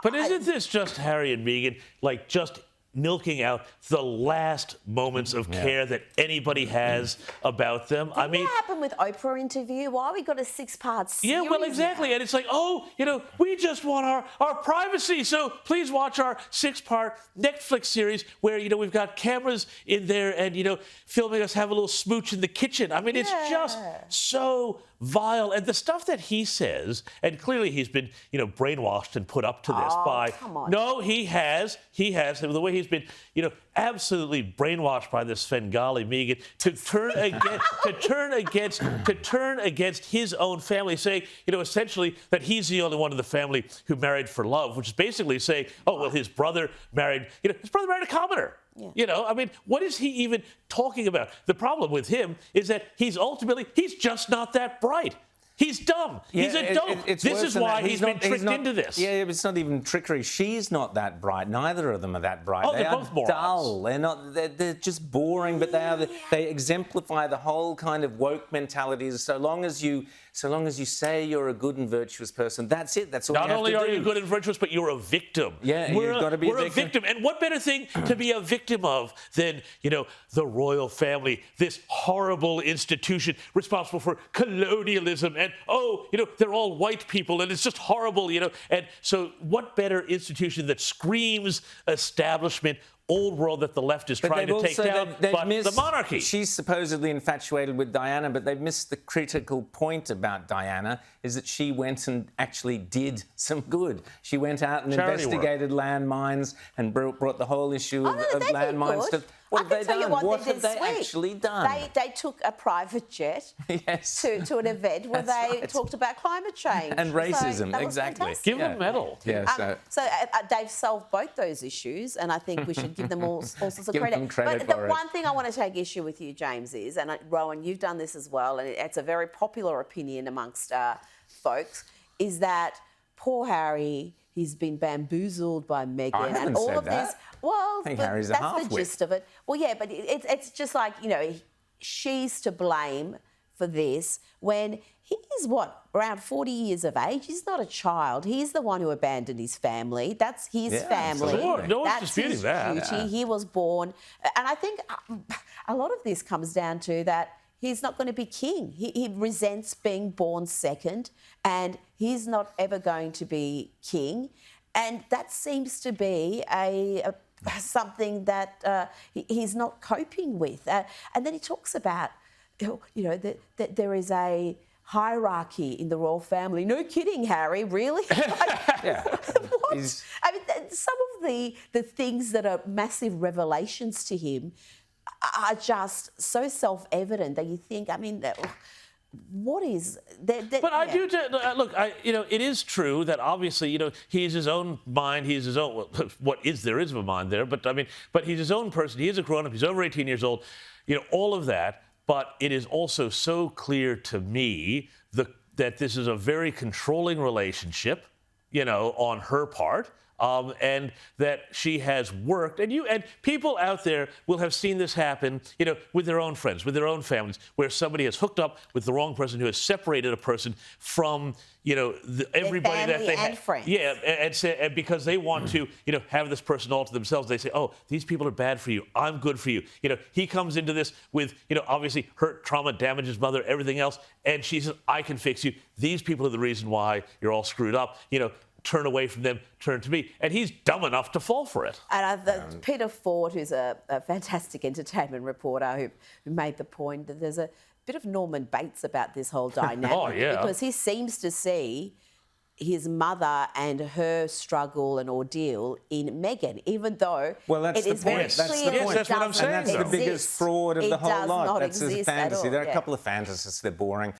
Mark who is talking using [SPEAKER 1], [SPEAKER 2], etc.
[SPEAKER 1] But isn't this just Harry and Meghan, like, just milking out the last moments of care that anybody has about them?
[SPEAKER 2] Didn't that happen with Oprah interview? Why we got a 6-part series?
[SPEAKER 1] Yeah, well, exactly.
[SPEAKER 2] Now?
[SPEAKER 1] And it's like, oh, we just want our privacy. So please watch our 6-part Netflix series where, we've got cameras in there and, filming us have a little smooch in the kitchen. I mean, it's just so vile. And the stuff that he says, and clearly he's been, brainwashed and put up to this by...
[SPEAKER 2] Come on.
[SPEAKER 1] No, he has. The way he's been, absolutely brainwashed by this Svengali Meghan to turn against his own family, saying, essentially that he's the only one in the family who married for love, which is basically saying, oh, well, his brother married a commoner. Yeah. I mean, what is he even talking about? The problem with him is that he's just not that bright. He's dumb.
[SPEAKER 3] Yeah,
[SPEAKER 1] he's a dope. This is why he's been tricked into this.
[SPEAKER 3] Yeah, it's not even trickery. She's not that bright. Neither of them are that bright.
[SPEAKER 1] Oh,
[SPEAKER 3] they
[SPEAKER 1] they're
[SPEAKER 3] are
[SPEAKER 1] both morons.
[SPEAKER 3] dull. They're just boring, but they exemplify the whole kind of woke mentality. So long as you say you're a good and virtuous person, that's it. That's all you have to do.
[SPEAKER 1] Not only are you good and virtuous, but you're a victim.
[SPEAKER 3] Yeah, you've got to be
[SPEAKER 1] a victim. And what better thing to be a victim of than, the royal family, this horrible institution responsible for colonialism and, they're all white people and it's just horrible, And so what better institution that screams establishment, old world that the left is trying to take down, but the monarchy.
[SPEAKER 3] She's supposedly infatuated with Diana, but they've missed the critical point about Diana, is that she went and actually did some good. She went out and investigated landmines and brought the whole issue of landmines to... What have they done? What have they actually done?
[SPEAKER 2] They took a private jet to an event where they talked about climate change.
[SPEAKER 3] And racism,
[SPEAKER 2] so
[SPEAKER 3] exactly.
[SPEAKER 1] Give them a medal.
[SPEAKER 3] Yeah,
[SPEAKER 2] so they've solved both those issues, and I think we should give them all sorts of credit.
[SPEAKER 3] Them credit
[SPEAKER 2] but
[SPEAKER 3] for
[SPEAKER 2] the
[SPEAKER 3] it.
[SPEAKER 2] one thing I want to take issue with you, James, is, and Rowan, you've done this as well, and it's a very popular opinion amongst folks, is that poor Harry, he's been bamboozled by Meghan.
[SPEAKER 3] I haven't
[SPEAKER 2] and all
[SPEAKER 3] said
[SPEAKER 2] of
[SPEAKER 3] that.
[SPEAKER 2] this. Well,
[SPEAKER 3] I think
[SPEAKER 2] but
[SPEAKER 3] Harry's a
[SPEAKER 2] that's
[SPEAKER 3] half-wit.
[SPEAKER 2] the gist of it. Well, yeah, but it's just like, she's to blame for this when he's, around 40 years of age? He's not a child. He's the one who abandoned his family. That's his family.
[SPEAKER 1] Sure. No one's
[SPEAKER 2] That's
[SPEAKER 1] disputing
[SPEAKER 2] his
[SPEAKER 1] that.
[SPEAKER 2] duty.
[SPEAKER 1] Yeah.
[SPEAKER 2] He was born. And I think a lot of this comes down to that he's not going to be king. He resents being born second, and he's not ever going to be king. And that seems to be something that he's not coping with. And then he talks about, that there is a hierarchy in the royal family. No kidding, Harry, really? What? I mean, some of the things that are massive revelations to him are just so self-evident that you think, what is...
[SPEAKER 1] But I do... Look, it is true that obviously, he's his own mind, he's his own... Well, there is a mind there, but he's his own person. He is a grown-up, he's over 18 years old, all of that. But it is also so clear to me that this is a very controlling relationship, on her part. And that she has worked, and people out there will have seen this happen, with their own friends, with their own families, where somebody has hooked up with the wrong person who has separated a person from, everybody that they have.
[SPEAKER 2] Friends.
[SPEAKER 1] Yeah, and because they want to, have this person all to themselves, they say, oh, these people are bad for you. I'm good for you. He comes into this with, obviously hurt, trauma, damaged his mother, everything else, and she says, I can fix you. These people are the reason why you're all screwed up. Turn away from them, turn to me. And he's dumb enough to fall for it.
[SPEAKER 2] And Peter Ford, who's a fantastic entertainment reporter who made the point that there's a bit of Norman Bates about this whole dynamic.
[SPEAKER 1] Oh, yeah.
[SPEAKER 2] Because he seems to see his mother and her struggle and ordeal in Meghan, even though
[SPEAKER 3] that's
[SPEAKER 2] it is very clear
[SPEAKER 1] Yes, that's what I'm saying.
[SPEAKER 3] And that's the biggest fraud of the whole lot. That's a fantasy. There are a
[SPEAKER 2] Yeah.
[SPEAKER 3] couple of fantasists, they're boring.